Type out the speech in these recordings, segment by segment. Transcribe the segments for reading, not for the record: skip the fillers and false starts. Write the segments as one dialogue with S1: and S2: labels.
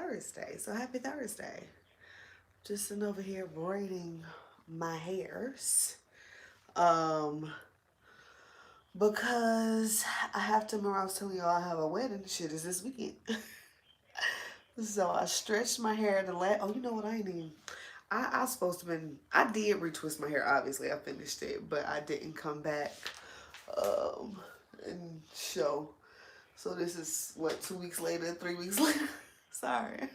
S1: Thursday. So happy Thursday. Just sitting over here braiding my hairs. Um, because I have to remember I was telling y'all I have a wedding shit is this weekend. So I stretched my hair the last you know what I ain't even I supposed to been I did retwist my hair, obviously. I finished it, but I didn't come back um and show. So this is what, 2 weeks later, 3 weeks later. Sorry.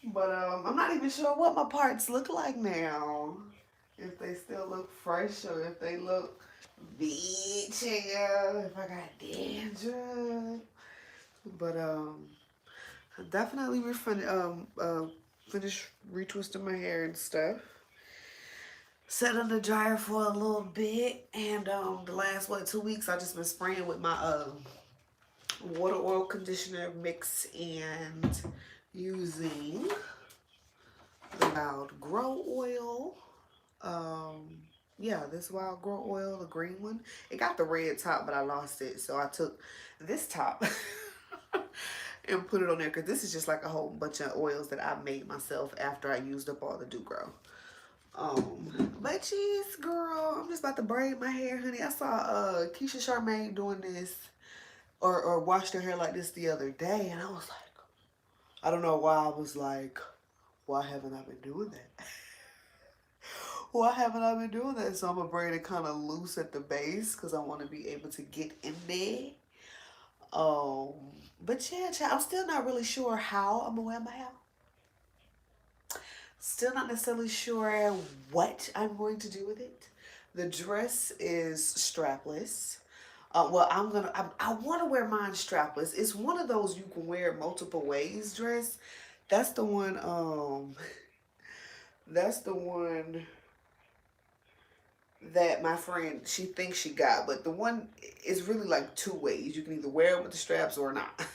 S1: But I'm not even sure what my parts look like now. If they still look fresh or if they look beachy, if I got dandruff. But I definitely finished retwisting my hair and stuff. Set on the dryer for a little bit, and the last 2 weeks I just been spraying with my water oil conditioner mix and using the Wild Grow Oil. Um, yeah, this Wild Grow Oil, the green one. It got the red top, but I lost it, so I took this top and put it on there because this is just like a whole bunch of oils that I made myself after I used up all the Do Grow. But geez, girl, I'm just about to braid my hair, honey. I saw Keisha Charmaine doing this or washed her hair like this the other day, and I was like, I don't know why I was like, why haven't I been doing that? Why haven't I been doing that? So I'm gonna braid it kind of loose at the base because I want to be able to get in there. Um, but yeah, child, I'm still not really sure how I'm gonna wear my hair. Still not necessarily sure what I'm going to do with it. The dress is strapless. Well, I want to wear mine strapless. It's one of those you can wear multiple ways dress. That's the one, that's the one that my friend, she thinks she got, but the one is really like two ways. You can either wear it with the straps or not.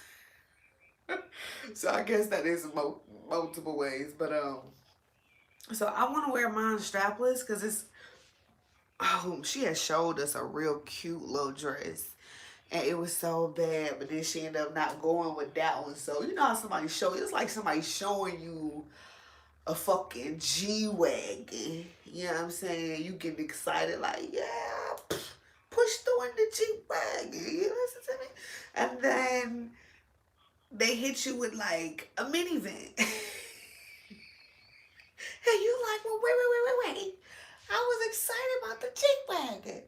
S1: So I guess that is multiple ways, but so I want to wear mine strapless because she had showed us a real cute little dress. And it was so bad, but then she ended up not going with that one. So you know how somebody it's like somebody showing you a fucking G-Wagon. You know what I'm saying? You get excited like, yeah, push through in the G-Wagon. You listen to me? And then they hit you with like a minivan. And you like, well, wait. I was excited about the G-Wagon.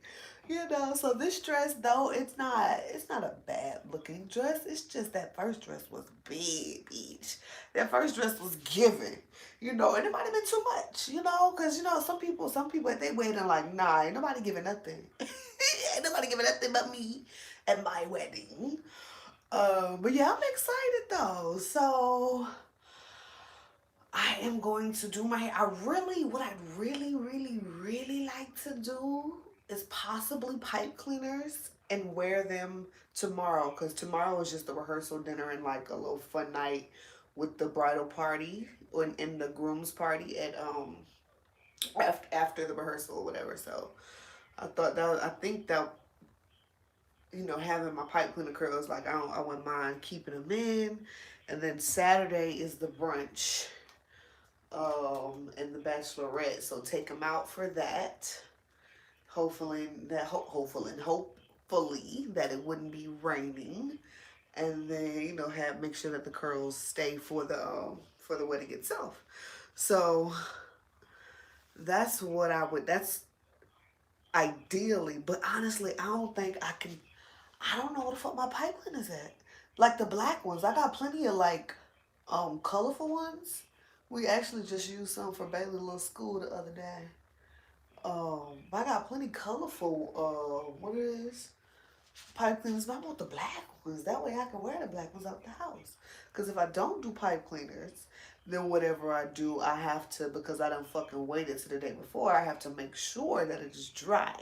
S1: You know, so this dress though, it's not a bad looking dress. It's just that first dress was big, bitch. That first dress was given. You know, and it might have been too much, you know, because you know, some people they waiting like, nah, ain't nobody giving nothing. Ain't nobody giving nothing but me at my wedding. But yeah, I'm excited though. So I am going to do my hair. What I'd really like to do is possibly pipe cleaners and wear them tomorrow. Because tomorrow is just the rehearsal dinner and like a little fun night with the bridal party and the groom's party at after the rehearsal or whatever. So I think that having my pipe cleaner curls, like I wouldn't mind keeping them in. And then Saturday is the brunch and the bachelorette, so take them out for that. Hopefully that it wouldn't be raining, and then have make sure that the curls stay for the wedding itself. So that's ideally, but honestly I don't think I can. I don't know where the fuck my pipe cleaners at. Like the black ones, I got plenty of like colorful ones. We actually just used some for Bailey's little school the other day. I got plenty colorful, what it is, pipe cleaners, but I want the black ones. That way I can wear the black ones out the house. Because if I don't do pipe cleaners, then whatever I do, I have to, because I done fucking waited to the day before, I have to make sure that it is dry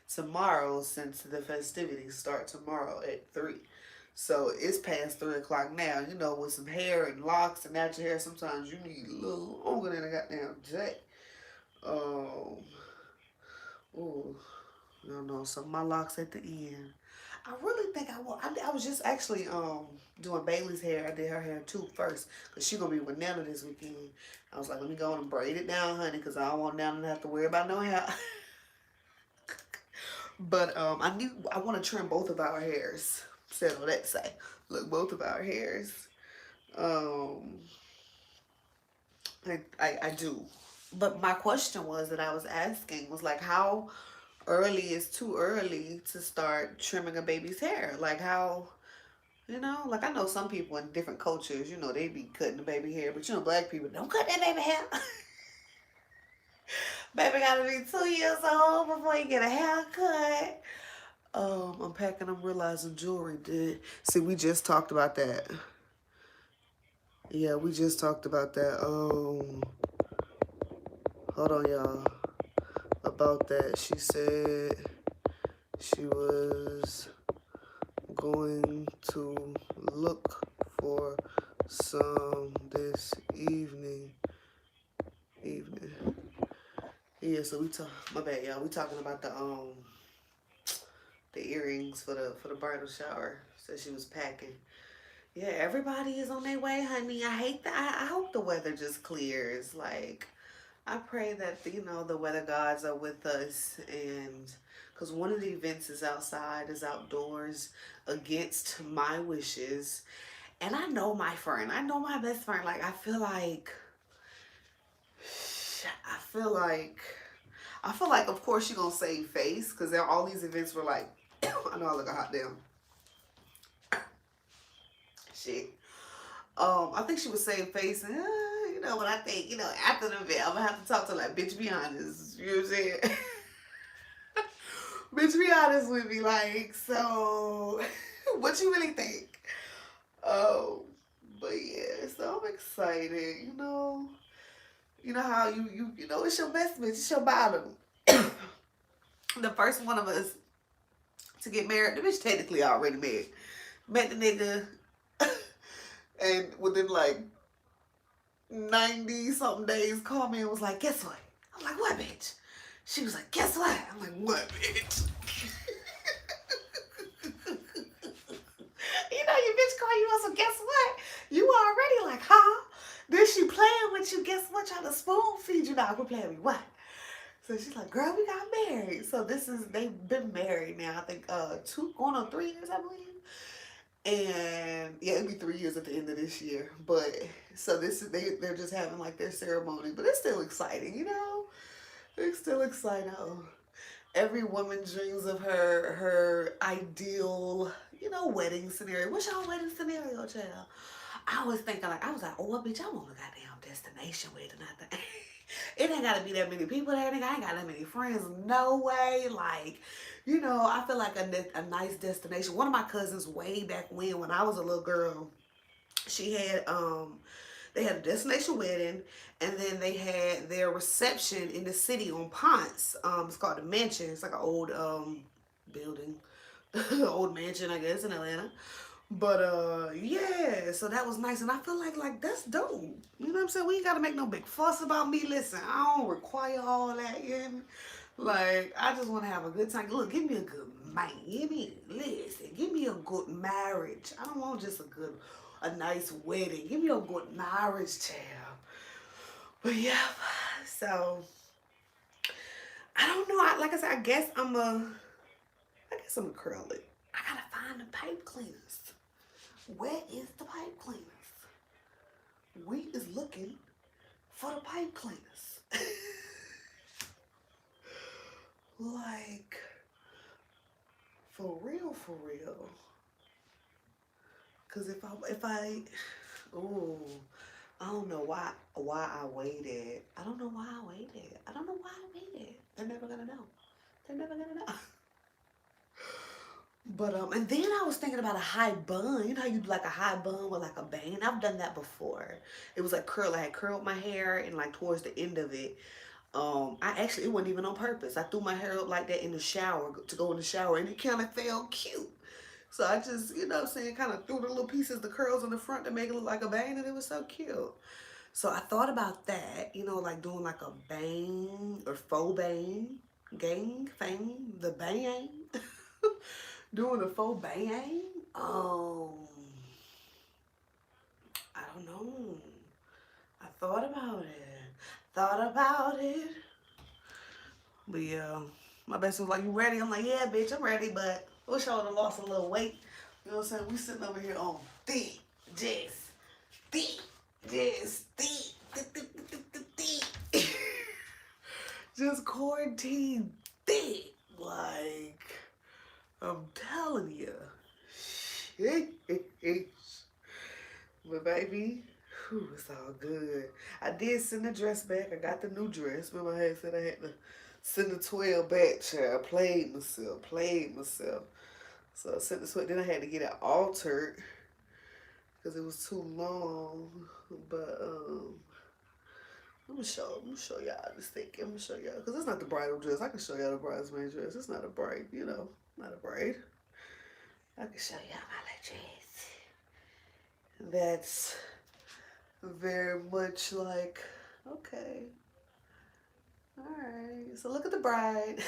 S1: tomorrow since the festivities start tomorrow at 3. So it's past 3 o'clock now. You know, with some hair and locks and natural hair, sometimes you need a little longer than a goddamn day. Um, ooh, I don't know. Some of my locks at the end. I really think I will. I was just actually doing Bailey's hair. I did her hair too first because she gonna be with Nana this weekend. I was like, let me go on and braid it down, honey, because I don't want Nana to have to worry about no hair. But I want to trim both of our hairs. Settle that say. Look, both of our hairs. Um, I do. But my question was that I was asking was like, how early is too early to start trimming a baby's hair? Like how, like I know some people in different cultures, they be cutting the baby hair, but black people don't cut that baby hair. Baby gotta be 2 years old before you get a haircut. I'm packing, I'm realizing jewelry did. See, we just talked about that. Yeah, we just talked about that. Hold on, y'all. About that. She said she was going to look for some this evening. Yeah, so my bad, y'all. We talking about the earrings for the bridal shower. So she was packing. Yeah, everybody is on their way, honey. I hate that. I hope the weather just clears. Like, I pray that the weather gods are with us, and because one of the events is outside, is outdoors, against my wishes, and I know my friend. I know my best friend. Like, I feel like, of course, you're gonna save face because all these events were like, I know I look a hot damn shit. I think she was saying face, and but I think, after the event, I'm gonna have to talk to her like, bitch, be honest. You know what I'm saying? Bitch, be honest with me. Like, so, what you really think? Oh, but yeah, so I'm excited. You know how it's your best bitch, it's your bottom. The first one of us to get married. The bitch technically already married. Met the nigga, and within like 90 something days, called me and was like, guess what? I'm like, what, bitch? She was like, guess what? I'm like, what, bitch? Your bitch call you up, so guess what? You already like, huh? Then she playing with you, guess what? Trying to spoon feed you now. Quit playing with me. What? So she's like, girl, we got married. So they've been married now, I think, going on 3 years, I believe. And yeah, it'll be 3 years at the end of this year. But so they're just having like their ceremony, but it's still exciting, It's still exciting. Every woman dreams of her ideal, wedding scenario. What's your wedding scenario, child? I was thinking like, oh, bitch, I want a goddamn destination wedding. It ain't gotta be that many people there. I ain't got that many friends. No way. Like, I feel like a nice destination. One of my cousins way back when I was a little girl, she had they had a destination wedding, and then they had their reception in the city on Ponce. It's called the Mansion. It's like an old building, old mansion, I guess, in Atlanta. But yeah, so that was nice, and I feel like that's dope. You know what I'm saying? We ain't gotta make no big fuss about me. Listen, I don't require all that. Like, I just want to have a good time. Look, give me a good man. Give me a good marriage. I don't want just a nice wedding. Give me a good marriage, child. But yeah, so I don't know. Like I said, I guess I'm a curl it. I gotta find the pipe cleaners. Where is the pipe cleaners? We is looking for the pipe cleaners. Like, for real. Cause if I, oh, I don't know why I waited. I don't know why I waited. They're never gonna know. But and then I was thinking about a high bun. You know how you do like a high bun with like a bang? I've done that before. It was like I had curled my hair, and like towards the end of it, it wasn't even on purpose. I threw my hair up like that in the shower to go in the shower, and it kind of felt cute. So I just, kind of threw the little pieces, the curls in the front to make it look like a bang, and it was so cute. So I thought about that, like doing like a bang or faux bang, fang, the bang. Doing a faux bang? I don't know. I thought about it. Thought about it. But yeah, my best was like, "You ready?" I'm like, "Yeah, bitch, I'm ready." But I wish I would have lost a little weight. You know what I'm saying? We sitting over here on thick, just thick, just thick. Just quarantine thick. Like, I'm telling you. But baby, whew, it's all good. I did send the dress back. I got the new dress. Remember I had said I had to send the 12 back, child. Played myself. So I sent the 12. Then I had to get it altered because it was too long. But I'm gonna show y'all this thing. I'm gonna show y'all because it's not the bridal dress. I can show y'all the bridesmaid dress. It's not a braid, you know, not a braid. I can show y'all my dress. That's very much like, okay, all right. So look at the bride.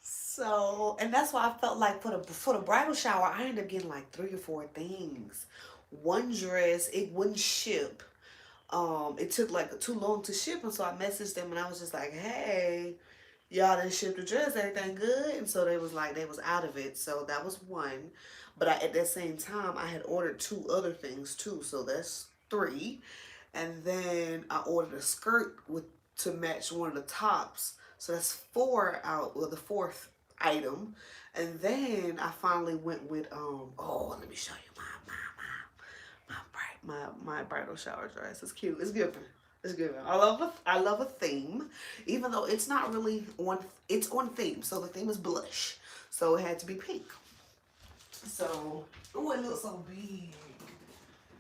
S1: So, and that's why I felt like for the bridal shower, I ended up getting like 3 or 4 things. One dress, it wouldn't ship. It took like too long to ship, and so I messaged them and I was just like, "Hey, y'all didn't ship the dress, everything good?" And so they was like, they was out of it. So that was one. But at that same time, I had ordered 2 other things too, so that's 3. And then I ordered a skirt with to match one of the tops, so that's 4 out. Well, the fourth item. And then I finally went with oh, let me show you my bridal shower dress. It's cute. It's good. It's good. I love a theme, even though it's not really on. It's on theme. So the theme is blush. So it had to be pink. So oh, it looks so big.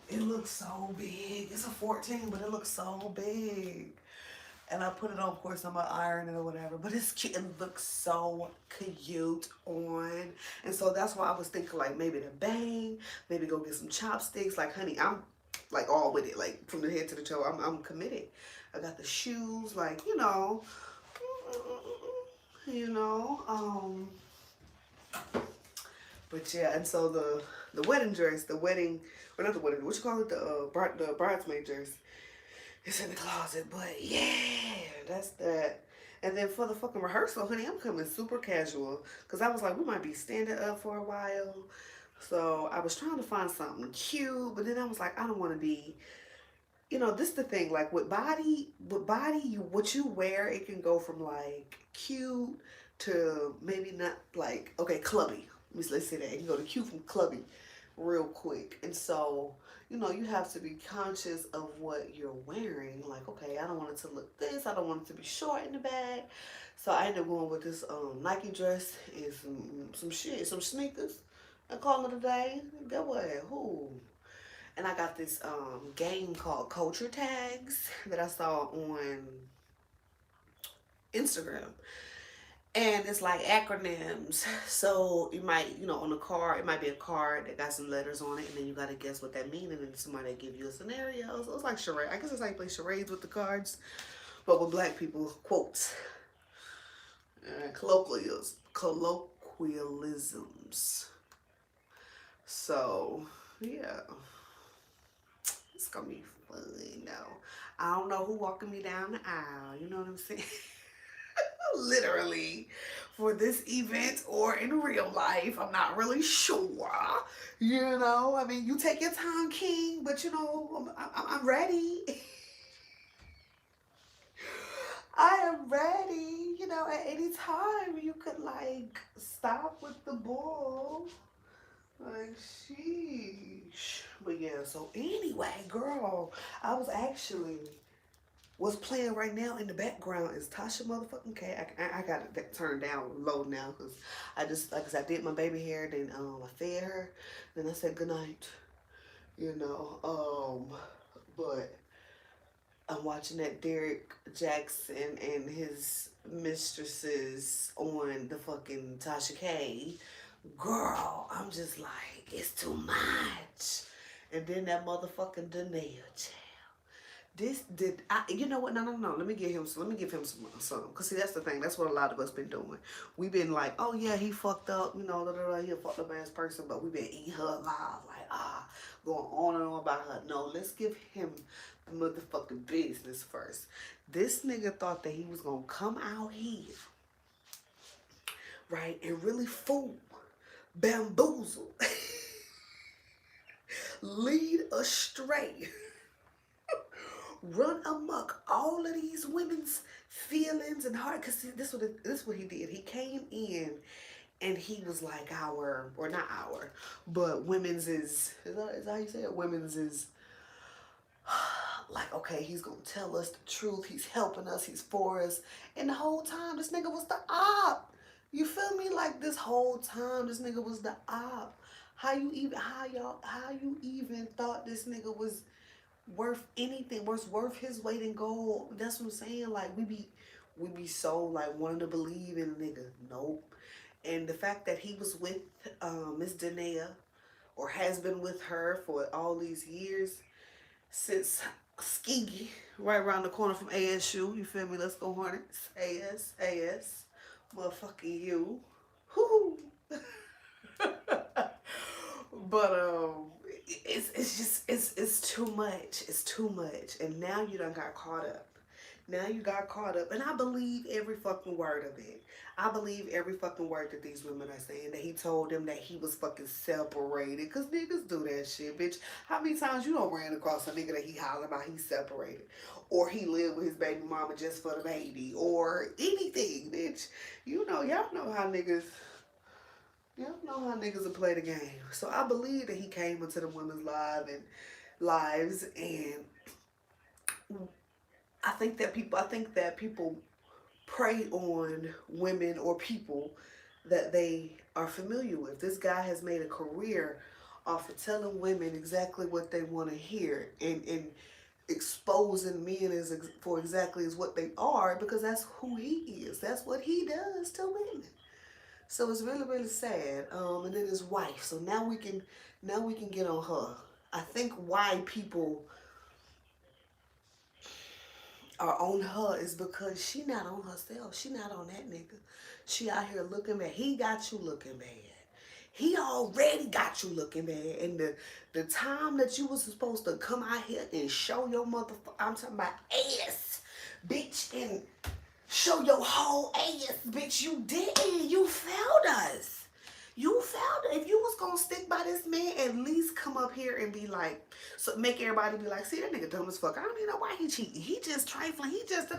S1: It looks so big. It's a 14, but it looks so big. And I put it on, of course, on my iron or whatever. But it's cute. It looks so cute on. And so that's why I was thinking, like, maybe the bang, maybe go get some chopsticks. Like, honey, I'm, like, all with it. Like, from the head to the toe, I'm committed. I got the shoes, like, you know, but yeah, and so the wedding dress, or not the wedding, what you call it, the bridesmaid dress, it's in the closet. But yeah, that's that. And then for the fucking rehearsal, honey, I'm coming super casual because I was like, we might be standing up for a while. So I was trying to find something cute, but then I was like, I don't want to be, this is the thing, like what you wear, it can go from like cute to maybe not, like, okay, clubby. Let's say that. It can go to cute from clubby real quick. And so, you have to be conscious of what you're wearing. Like, okay, I don't want it to look this. I don't want it to be short in the back. So I ended up going with this Nike dress and some sneakers. And call it a day. Get what? Who? And I got this game called Culture Tags that I saw on Instagram. And it's like acronyms. So you might, on a card, it might be a card that got some letters on it, and then you got to guess what that means, and then somebody give you a scenario. So it's like charade. I guess it's like play charades with the cards, but with black people, quotes. Colloquialisms. So, yeah. It's gonna be fun, though. I don't know who walking me down the aisle. You know what I'm saying? Literally, for this event or in real life, I'm not really sure. I mean, you take your time, King, but I'm ready. I am ready. At any time you could like stop with the bull. Like, sheesh. But yeah, so anyway, girl, I was actually, what's playing right now in the background is Tasha motherfucking K. I got it turned down low now because I just, like I said, I did my baby hair, then I fed her, then I said goodnight, but I'm watching that Derek Jackson and his mistresses on the fucking Tasha K. Girl, I'm just like, it's too much. And then that motherfucking Danielle, child. This did I? You know what? No. Let me give him. Let me give him some. Cause see, that's the thing. That's what a lot of us been doing. We've been like, oh yeah, he fucked up. You know, he a fucked up ass person. But we've been eating her alive, like going on and on about her. No, let's give him the motherfucking business first. This nigga thought that he was gonna come out here, right, and really fool, bamboozle, lead astray, run amok all of these women's feelings and heart. Cause see, this what he did. He came in and he was like or not but women's is that how you say it? Women's is like, okay, he's gonna tell us the truth. He's helping us. He's for us. And the whole time, this nigga was the op. You feel me? Like this whole time, this nigga was the op. How you even thought this nigga was worth anything, was worth his weight in gold? That's what I'm saying. Like we be so like wanting to believe in a nigga. Nope. And the fact that he was with Miss Danae, or has been with her for all these years, since Skiggy, right around the corner from ASU, you feel me? Let's go Hornets. AS, motherfucking you. Whoo. But it's too much. It's too much. And now you done got caught up. Now you got caught up. And I believe every fucking word of it. I believe every fucking word that these women are saying. That he told them that he was fucking separated. Because niggas do that shit, bitch. How many times you don't ran across a nigga that he hollering about he's separated? Or he lived with his baby mama just for the baby? Or anything, bitch. You know, y'all know how niggas... Y'all know how niggas will play the game. So I believe that he came into the women's lives, and I think that people prey on women or people that they are familiar with. This guy has made a career off of telling women exactly what they want to hear, and exposing men for exactly as what they are, because that's who he is. That's what he does to women. So it's really, really sad. And then his wife. So now we can get on her. I think why people are on her is because she not on herself. She not on that nigga. She out here looking bad. He got you looking bad. He already got you looking bad. And the time that you was supposed to come out here and show your motherfucker, I'm talking about ass, bitch, and show your whole ass, bitch. You didn't. You failed us. You failed. If you was gonna stick by this man, at least come up here and be like, so make everybody be like, see, that nigga dumb as fuck. I don't even know why he cheating. He just trifling. He just...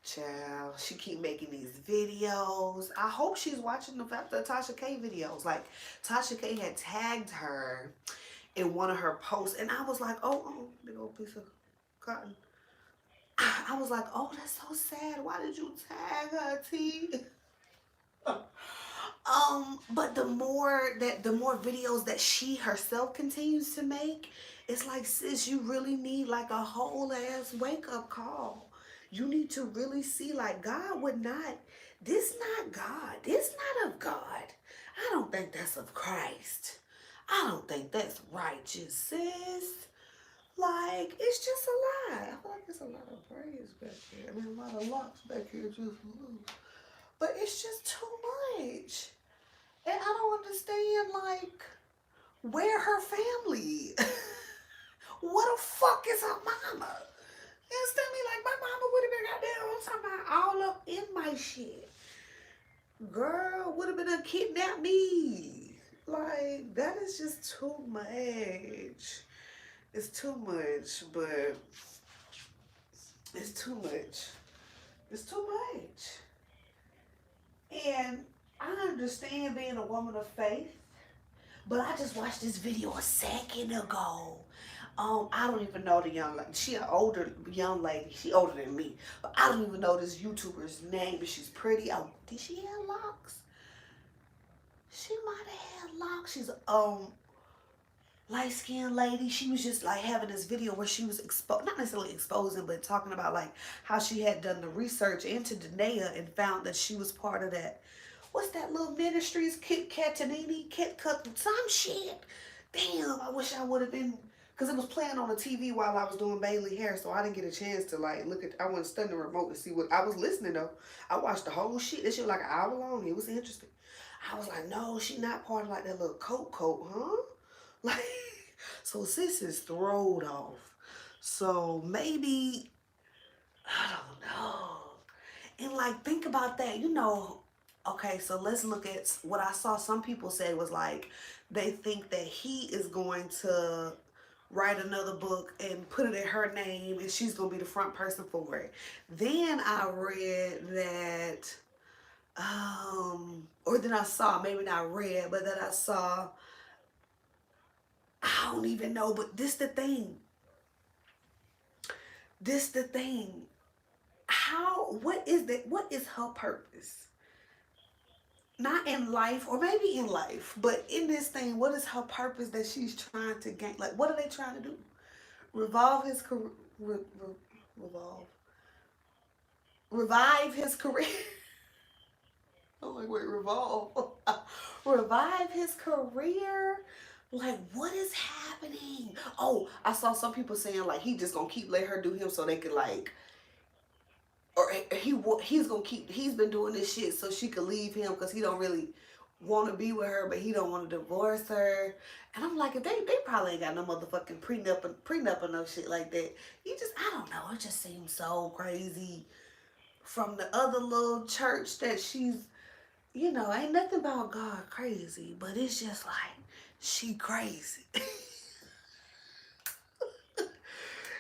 S1: Child, she keep making these videos. I hope she's watching the Tasha K videos. Like, Tasha K had tagged her in one of her posts, and I was like, oh, big old piece of cotton. I was like, oh, that's so sad. Why did you tag her, T? But the more videos that she herself continues to make, it's like, sis, you really need like a whole ass wake up call. You need to really see, like, God would not, this not God. This not of God. I don't think that's of Christ. I don't think that's righteous, sis. Like, it's just a lot. I feel like there's a lot of praise back here. I mean, a lot of locks back here just loose. But it's just too much. And I don't understand, like, where her family? What the fuck is her mama? You understand me? Like, my mama would have been goddamn, I'm talking about all up in my shit. Girl, would have been a kidnap me. Like, that is just too much. It's too much, but it's too much. It's too much. And I understand being a woman of faith, but I just watched this video a second ago. I don't even know the young lady. She an older young lady. She older than me. But I don't even know this YouTuber's name, but she's pretty. Oh, did she have locks? She might have had locks. She's light-skinned lady. She was just like having this video where she was not necessarily exposing, but talking about like how she had done the research into Danae and found that she was part of that. What's that little ministries? Kit Katanini, Kit Cut, some shit. Damn, I wish I would have been because it was playing on the TV while I was doing Bailey hair, so I didn't get a chance to like look at. I wasn't studying the remote to see what I was listening though. I watched the whole shit. This shit was like an hour long. It was interesting. I was like, no, she not part of like that little coat, huh? Like, so sis is throwed off. So maybe I don't know. And like think about that, you know. Okay, so let's look at what I saw. Some people said was like they think that he is going to write another book and put it in her name and she's gonna be the front person for it. Then I read that or then I saw, maybe not read, but that I saw, I don't even know, but this the thing. This the thing. What is her purpose? Not in life, or maybe in life, but in this thing, what is her purpose that she's trying to gain? Like, what are they trying to do? Revolve his career, revolve, revive his career. I'm like, wait, revolve, revive his career. Like, what is happening? Oh, I saw some people saying like he just gonna keep letting her do him so they can like, or he's gonna keep, he's been doing this shit so she could leave him because he don't really want to be with her, but he don't want to divorce her. And I'm like, if they probably ain't got no motherfucking prenup or no shit like that. You just, I don't know, it just seems so crazy. From the other little church that she's, you know, ain't nothing about God crazy, but it's just like she crazy.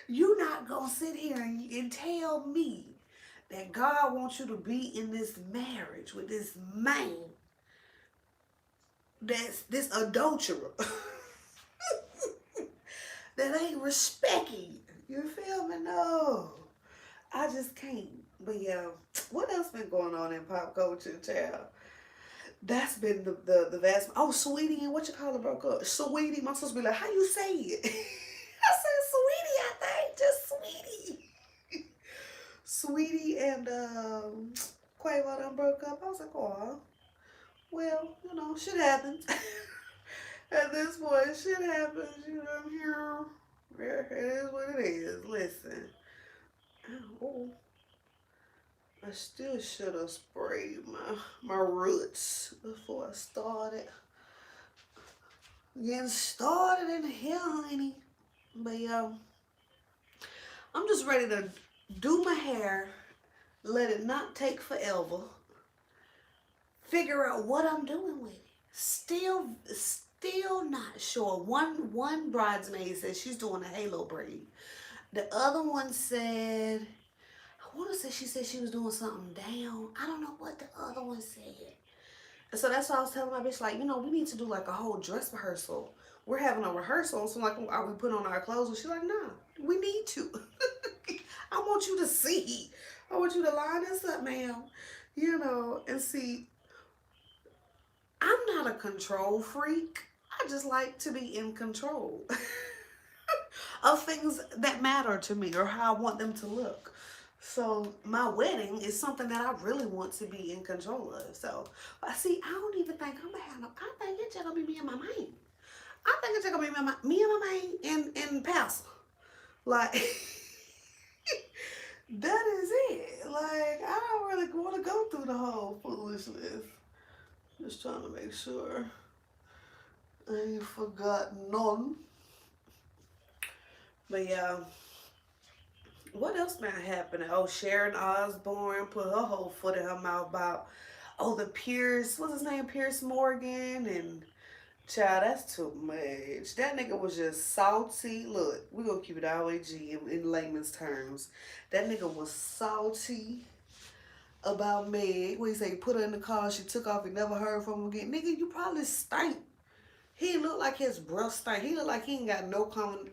S1: You not gonna sit here and tell me that God wants you to be in this marriage with this man that's this adulterer that ain't respecting you. You feel me? No. I just can't. But yeah, what else been going on in pop culture, child? That's been the vast. Oh, Sweetie and what you call it broke up. Sweetie, my sister be like, how you say it? I said Sweetie, I think, just Sweetie. Sweetie and Quavo done broke up. I was like, oh, well, you know, shit happens. At this point, shit happens. You know, here, it is what it is. Listen, oh, I still should have sprayed my roots before I started getting started in the hair, honey. But yeah, I'm just ready to do my hair, let it not take forever, figure out what I'm doing with it. Still not sure. One bridesmaid said she's doing a halo braid. The other one said, I want to say she said she was doing something down. I don't know what the other one said. And so that's why I was telling my bitch, like, you know, we need to do like a whole dress rehearsal. We're having a rehearsal, so like, are we putting on our clothes? And she's like, nah, we need to. I want you to see. I want you to line this up, ma'am. You know, and see, I'm not a control freak. I just like to be in control of things that matter to me or how I want them to look. So my wedding is something that I really want to be in control of. So I see, I don't even think I'm gonna have no. I think it's just gonna be me and my man. I think it's just gonna be me and my man and Pastor. Like that is it. Like I don't really want to go through the whole foolishness. Just trying to make sure I ain't forgot none. But yeah, what else been happening? Oh, Sharon Osbourne put her whole foot in her mouth about, oh, the Pierce, what's his name? Pierce Morgan. And child, that's too much. That nigga was just salty. Look, we gonna keep it all G in layman's terms. That nigga was salty about Meg. What he say? He put her in the car. She took off. He never heard from him again. Nigga, you probably stink. He looked like his breath stank. He looked like he ain't got no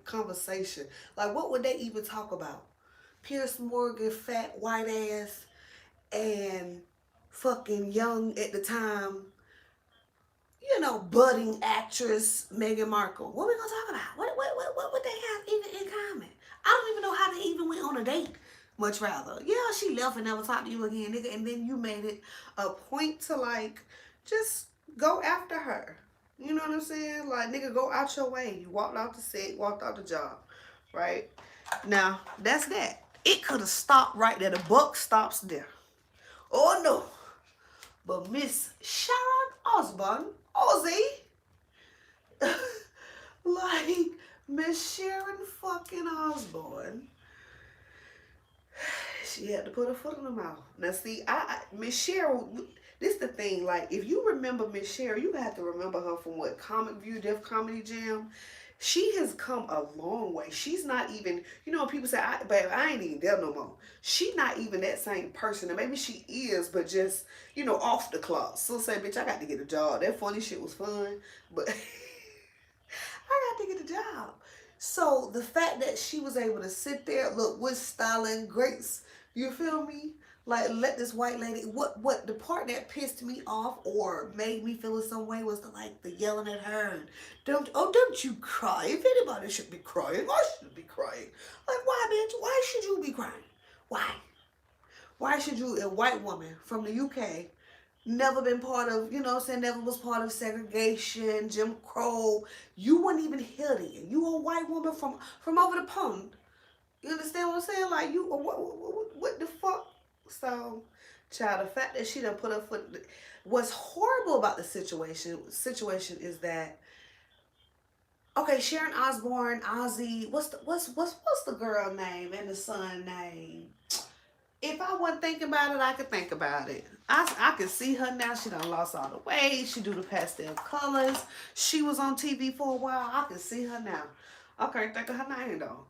S1: conversation. Like, what would they even talk about? Pierce Morgan, fat, white ass, and fucking young at the time, you know, budding actress Meghan Markle. What we gonna talk about? What would they have even in common? I don't even know how they even went on a date. Much rather, yeah, she left and never talked to you again, nigga, and then you made it a point to like just go after her. You know what I'm saying? Like, nigga, go out your way. You walked out the set, walked out the job, right? Now, that's that. It could have stopped right there. The buck stops there. Oh no. But Miss Sharon Osbourne, Ozzy, like Miss Sharon fucking Osbourne, she had to put her foot in her mouth. Now see, Miss Cheryl, this the thing. Like, if you remember Miss Cheryl, you have to remember her from what, Comic View, Def Comedy Jam. She has come a long way. She's not even, people say, babe, I ain't even there no more. She not even that same person. And maybe she is, but just, off the clock. So say, bitch, I got to get a job. That funny shit was fun, but I got to get a job. So the fact that she was able to sit there, look, with style and grace, you feel me? Like, let this white lady, what the part that pissed me off or made me feel in some way was the yelling at her and don't you cry. If anybody should be crying, I should be crying. Like, why, bitch? Why should you be crying? Why? Why should you, a white woman from the UK, never been part of, never was part of segregation, Jim Crow. You weren't even here then. You a white woman from over the pond. You understand what I'm saying? Like, you, what the fuck? So, child, the fact that she done put her foot, what's horrible about the situation is that, okay, Sharon Osbourne, Ozzy, what's the girl name and the son name? If I wasn't thinking about it, I could think about it. I could see her now. She done lost all the weight. She do the pastel colors. She was on TV for a while. I can see her now. I can't think of her name though.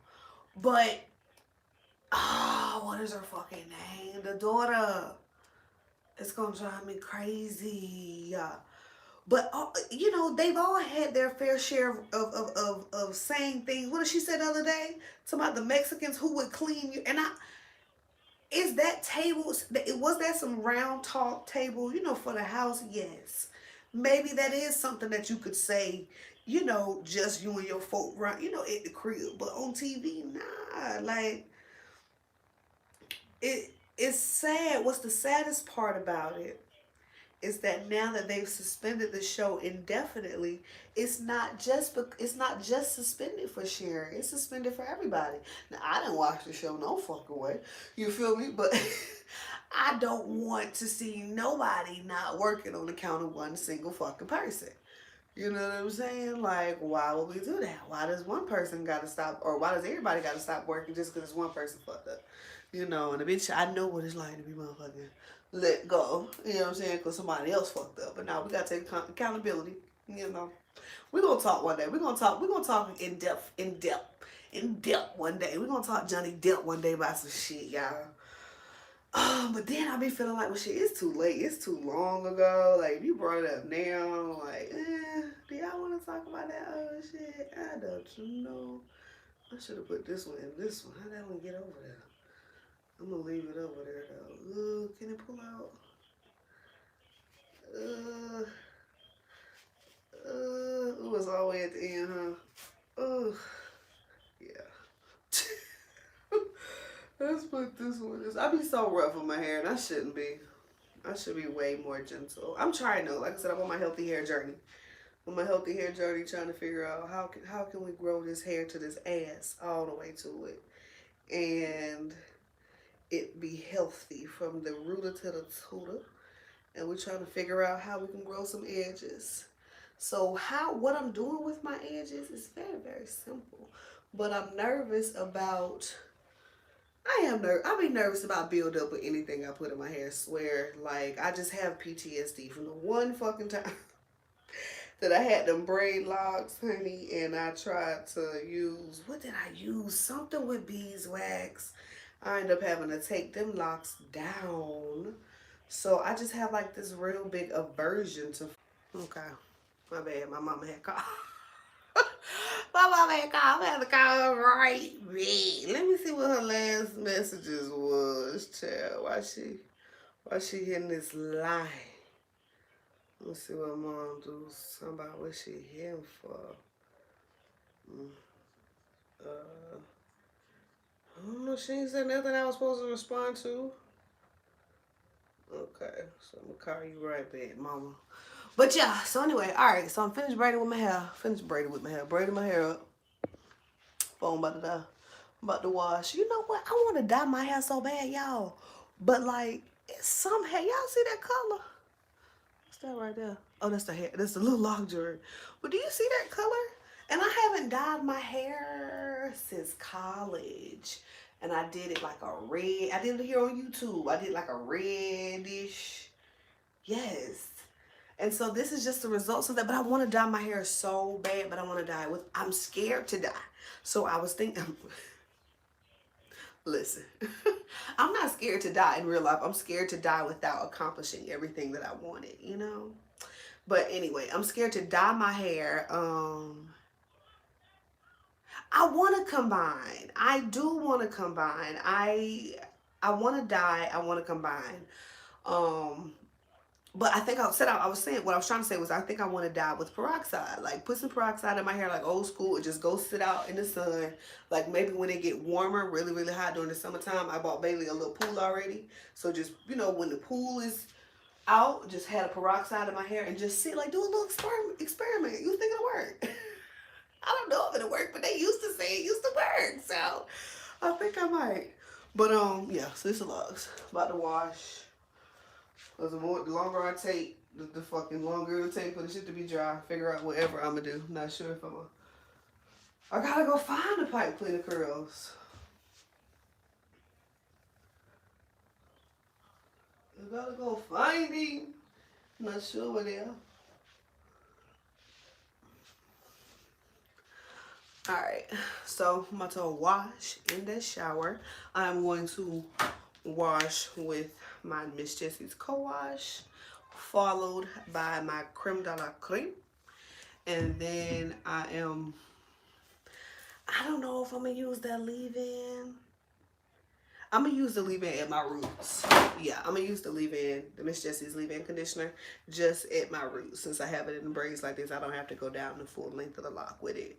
S1: But, what is her fucking name? The daughter. It's gonna drive me crazy. But, they've all had their fair share of saying things. What did she say the other day? Talking about the Mexicans who would clean you. And is that table, was that some round talk table, for the house? Yes. Maybe that is something that you could say, just you and your folk right, at the crib. But on TV, nah. Like, it's sad. What's the saddest part about it is that now that they've suspended the show indefinitely, it's not just suspended for Sharon. It's suspended for everybody. Now, I didn't watch the show no fucking way. You feel me? But I don't want to see nobody not working on account of one single fucking person. You know what I'm saying? Like, why would we do that? Why does one person got to stop, or why does everybody got to stop working just because one person fucked up? And a bitch, I know what it's like to be motherfucking let go. You know what I'm saying? Because somebody else fucked up. But now we got to take accountability. We're going to talk one day. We're going to talk in depth one day. We're going to talk Johnny Depp one day about some shit, y'all. But then I be feeling like, well, shit, it's too late. It's too long ago. Like, if you brought it up now, like, do y'all want to talk about that other shit? I don't know. I should have put this one in this one. How did that one get over there? I'm going to leave it over there, though. Can it pull out? It was all the way at the end, huh? Yeah. Let's put this one. I be so rough with my hair, and I shouldn't be. I should be way more gentle. I'm trying though. Like I said, I'm on my healthy hair journey. On my healthy hair journey, trying to figure out how can we grow this hair to this ass all the way to it, and it be healthy from the rooter to the tutor. And we're trying to figure out how we can grow some edges. So what I'm doing with my edges is very, very simple. But I'm nervous about, I be nervous about build up with anything I put in my hair, I swear. Like, I just have PTSD from the one fucking time that I had them braid locks, honey, and I tried to use, what did I use? Something with beeswax. I ended up having to take them locks down. So I just have like this real big aversion to, okay, my bad, my mama had called. My mama had called, I had to call her right back. Let me see what her last messages was, child. Why she hitting this line? Let's see what mom do. Something about what she hitting for. I don't know, she ain't said nothing I was supposed to respond to. Okay, so I'm gonna call you right back, mama. But yeah, so anyway, all right. So I'm finished braiding with my hair. Finished braiding with my hair. Braiding my hair up. Phone about to die. I'm about to wash. You know what? I want to dye my hair so bad, y'all. But like, it's some hair. Y'all see that color? What's that right there? Oh, that's the hair. That's the little lock jewelry. But do you see that color? And I haven't dyed my hair since college. And I did it like a red. I did it here on YouTube. I did like a reddish. Yes. And so this is just the results of that. But I want to dye my hair so bad, but I want to dye it with, I'm scared to dye. So I was thinking, listen, I'm not scared to die in real life. I'm scared to die without accomplishing everything that I wanted, you know? But anyway, I'm scared to dye my hair. I want to combine. I do want to combine. I want to dye. I want to combine. Um, But I think I was saying, what I was trying to say was I think I want to dye with peroxide. Like put some peroxide in my hair like old school and just go sit out in the sun. Like maybe when it get warmer, really, really hot during the summertime, I bought Bailey a little pool already. So just, you know, when the pool is out, just had a peroxide in my hair and just sit, like do a little experiment. You think it'll work? I don't know if it'll work, but they used to say it used to work. So I think I might. But yeah, so this is locs. About to wash. Cause the longer I take, the fucking longer it'll take for the shit to be dry. Figure out whatever I'm gonna do. Not sure if I gotta go find the pipe cleaner curls. I gotta go find him. Not sure where they are. Alright, so I'm about to wash in the shower. I'm going to wash with my Miss Jessie's co-wash, followed by my creme de la creme. And then I don't know if I'm going to use that leave-in. I'm going to use the leave-in at my roots. Yeah, I'm going to use the leave-in, the Miss Jessie's leave-in conditioner, just at my roots. Since I have it in braids like this, I don't have to go down the full length of the lock with it.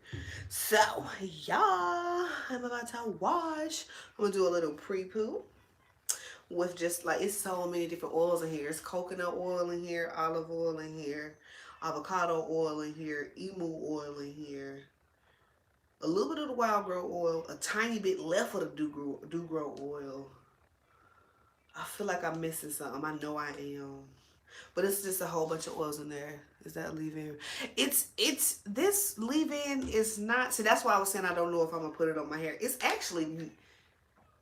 S1: So, yeah, I'm about to wash. I'm going to do a little pre-poo with just like, it's so many different oils in here. It's coconut oil in here, olive oil in here, avocado oil in here, emu oil in here, a little bit of the wild grow oil, a tiny bit left of the do grow oil. I feel like I'm missing something. I know I am. But it's just a whole bunch of oils in there. Is that leave-in? This leave-in is not, see that's why I was saying I don't know if I'm gonna put it on my hair. It's actually,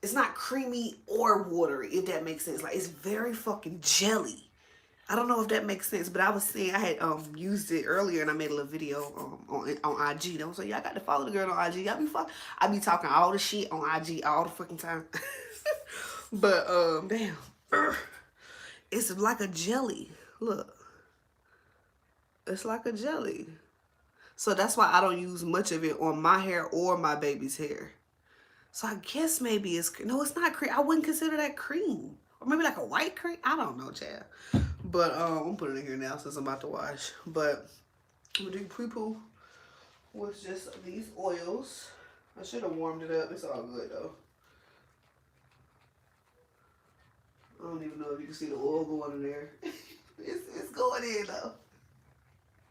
S1: it's not creamy or watery, if that makes sense. Like it's very fucking jelly. I don't know if that makes sense, but I was saying I had used it earlier and I made a little video on IG. And I was like, yeah, I got to follow the girl on IG. I be talking all the shit on IG all the fucking time. But damn, it's like a jelly. Look, it's like a jelly. So that's why I don't use much of it on my hair or my baby's hair. So I guess maybe it's, no, it's not cream. I wouldn't consider that cream. Or maybe like a white cream. I don't know, Chad. But I'm putting it in here now since I'm about to wash. But I'm gonna do pre-poo with just these oils. I should have warmed it up. It's all good though. I don't even know if you can see the oil going in there. It's going in though.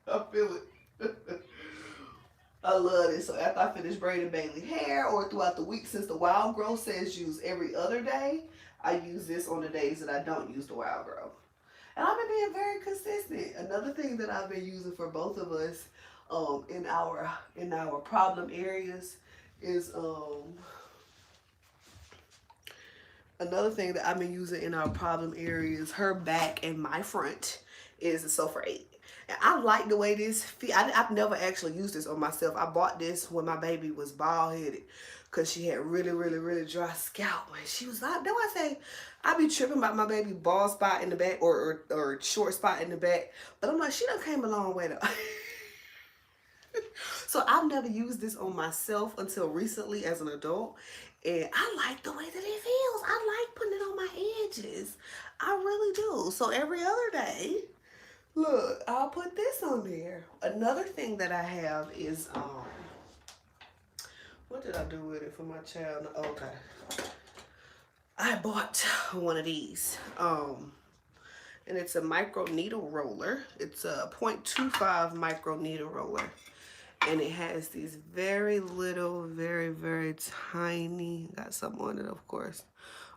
S1: I feel it. I love it. So after I finish braiding Bailey hair or throughout the week, since the wild growth says use every other day, I use this on the days that I don't use the wild growth. And I've been being very consistent. Another thing that I've been using for both of us in our problem areas is another thing that I've been using in our problem areas, her back and my front, is the Sulfur 8. And I like the way this feels. I've never actually used this on myself. I bought this when my baby was bald-headed because she had really, really, really dry scalp. And she was like, don't I say, I be tripping about my baby bald spot in the back or short spot in the back. But I'm like, she done came a long way though. So I've never used this on myself until recently as an adult. And I like the way that it feels. I like putting it on my edges. I really do. So every other day, look, I'll put this on there. Another thing that I have is, what did I do with it for my child? Okay. I bought one of these. and it's a micro needle roller. It's a 0.25 micro needle roller, and it has these very little, very tiny, got some on it, of course.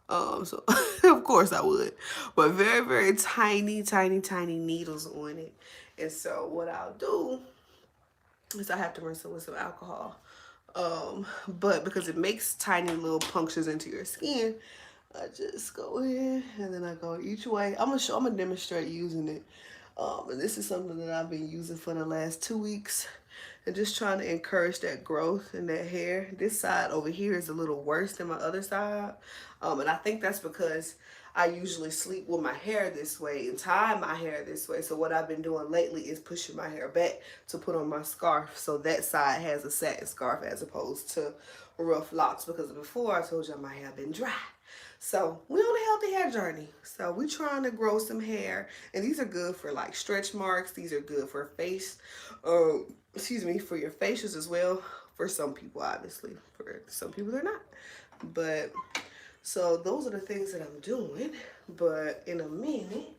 S1: So of course I would, but very tiny needles on it. And so what I'll do is I have to rinse it with some alcohol. But because it makes tiny little punctures into your skin, I just go in and then I go each way. I'm gonna demonstrate using it. And this is something that I've been using for the last 2 weeks, and just trying to encourage that growth in that hair. This side over here is a little worse than my other side. And I think that's because I usually sleep with my hair this way and tie my hair this way. So what I've been doing lately is pushing my hair back to put on my scarf. So that side has a satin scarf as opposed to rough locks, because before I told y'all my hair been dry. So we on a healthy hair journey. So we trying to grow some hair, and these are good for like stretch marks. These are good for face, excuse me, for your facials as well. For some people, obviously. For some people, they're not. But so those are the things that I'm doing. But in a minute,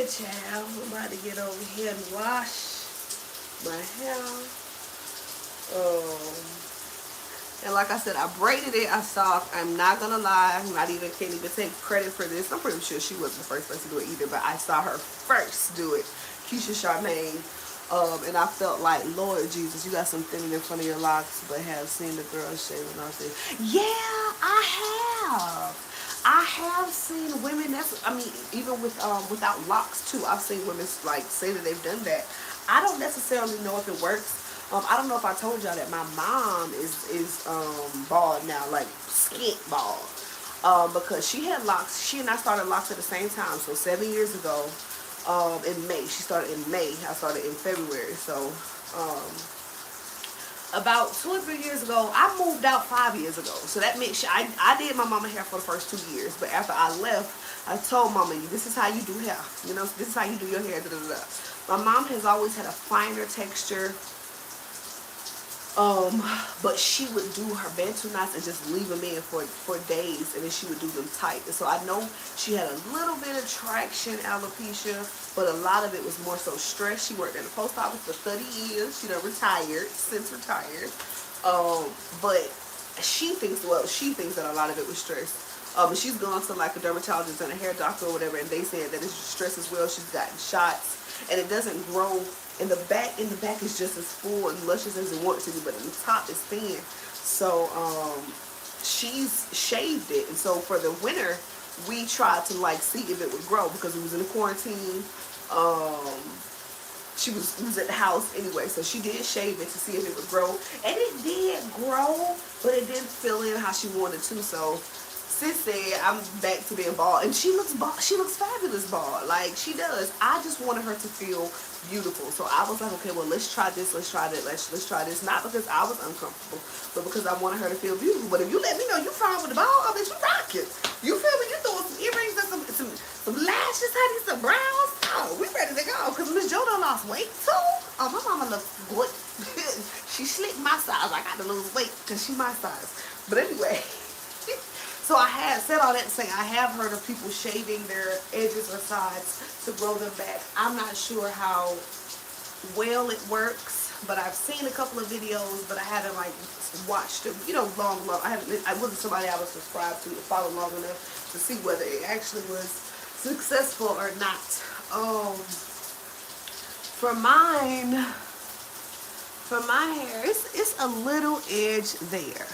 S1: child, I'm about to get over here and wash my hair. And like I said, I braided it. I'm not gonna lie, can't even take credit for this. I'm pretty sure she wasn't the first person to do it either, but I saw her first do it, Keisha Charmaine. And I felt like, Lord Jesus, you got some thinning in front of your locks, but have seen the girl shaving. I said, yeah, I have seen women. Even without locks too. I've seen women like say that they've done that. I don't necessarily know if it works. I don't know if I told y'all that my mom is bald now, like skint bald. Because she had locks. She and I started locks at the same time. So 7 years ago, in May. She started in May. I started in February. So about 2 or 3 years ago, I moved out 5 years ago. So that meant I did my mama hair for the first 2 years. But after I left, I told mama, this is how you do hair. You know, this is how you do your hair. Da, da, da. My mom has always had a finer texture. But she would do her bantu knots and just leave them in for days, and then she would do them tight. And so I know she had a little bit of traction alopecia, but a lot of it was more so stress. She worked in the post office for 30 years. She done retired, since retired. But she thinks that a lot of it was stress. And she's gone to like a dermatologist and a hair doctor or whatever, and they said that it's stress as well. She's gotten shots, and it doesn't grow. In the back is just as full and luscious as it wants to be, but in the top is thin. So she's shaved it, and so for the winter we tried to like see if it would grow, because it was in the quarantine. She was at the house anyway, so she did shave it to see if it would grow, and it did grow, but it didn't fill in how she wanted to. So sis said, I'm back to being bald, and she looks bald. She looks fabulous bald, like she does. I just wanted her to feel beautiful, so I was like, okay, well, let's try this, let's try that, let's try this. Not because I was uncomfortable, but because I wanted her to feel beautiful. But if you let me know you fine with the bald, I bet you rock it. You feel me? You throwing some earrings and some lashes, honey, some brows. Oh, we ready to go, because Miss Jo done lost weight too. Oh, my mama looks good. She slick my size. I got to lose weight because she my size. But anyway. So I had said all that to say I have heard of people shaving their edges or sides to grow them back. I'm not sure how well it works, but I've seen a couple of videos, but I haven't like watched them, long. I wasn't somebody I was subscribed to follow long enough to see whether it actually was successful or not. For my hair, it's a little edge there.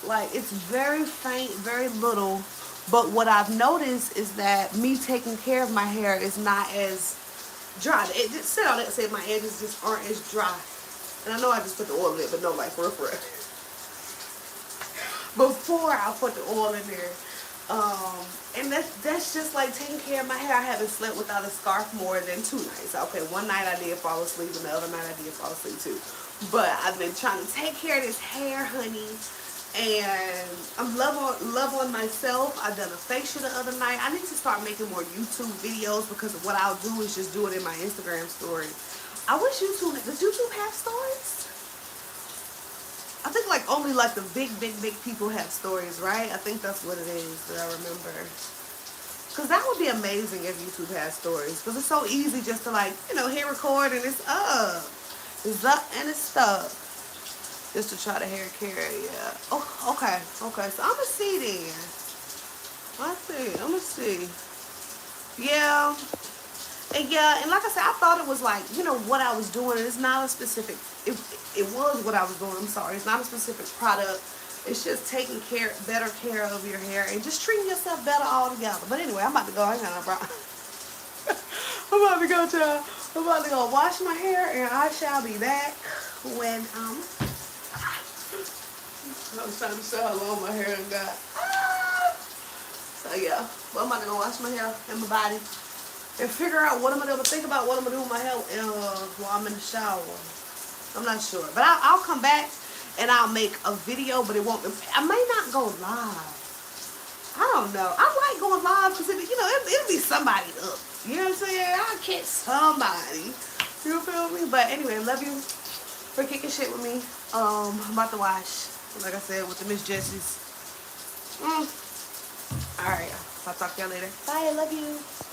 S1: Like, it's very faint, very little. But what I've noticed is that me taking care of my hair is not as dry. It just said all that, said my edges just aren't as dry. And I know I just put the oil in it, but no, like, for real. Before I put the oil in there. And that's just like taking care of my hair. I haven't slept without a scarf more than 2 nights. Okay, one night I did fall asleep, and the other night I did fall asleep too. But I've been trying to take care of this hair, honey. And I'm love on myself. I done a facial the other night. I need to start making more YouTube videos, because what I'll do is just do it in my Instagram story. I wish does YouTube have stories? I think like only like the big people have stories, right? I think that's what it is that I remember. Cause that would be amazing if YouTube has stories. Cause it's so easy just to like, you know, hit record and it's up. It's up and it's stuck. Just to try to hair care, yeah. Oh, okay, okay. So I'ma see then. I'ma see. Yeah. And yeah, and like I said, I thought it was like, you know, what I was doing. It's not a specific, it was what I was doing, I'm sorry. It's not a specific product. It's just taking better care of your hair and just treating yourself better altogether. But anyway, I'm about to go. I ain't got no problem. I'm about to go, child. I'm about to go wash my hair and I shall be back when, I was trying to show how long my hair got. So yeah, but I'm about to go wash my hair and my body and figure out what I'm gonna do. Think about what I'm gonna do with my hair while I'm in the shower. I'm not sure, but I'll come back and I'll make a video, but it won't. I may not go live. I don't know. I like going live because you know it'll be somebody up. You know what I'm saying? I'll catch somebody. You feel me? But anyway, love you for kicking shit with me. I'm about to wash. Like I said, with the Miss Jessie's. Alright, I'll talk to y'all later. Bye, I love you.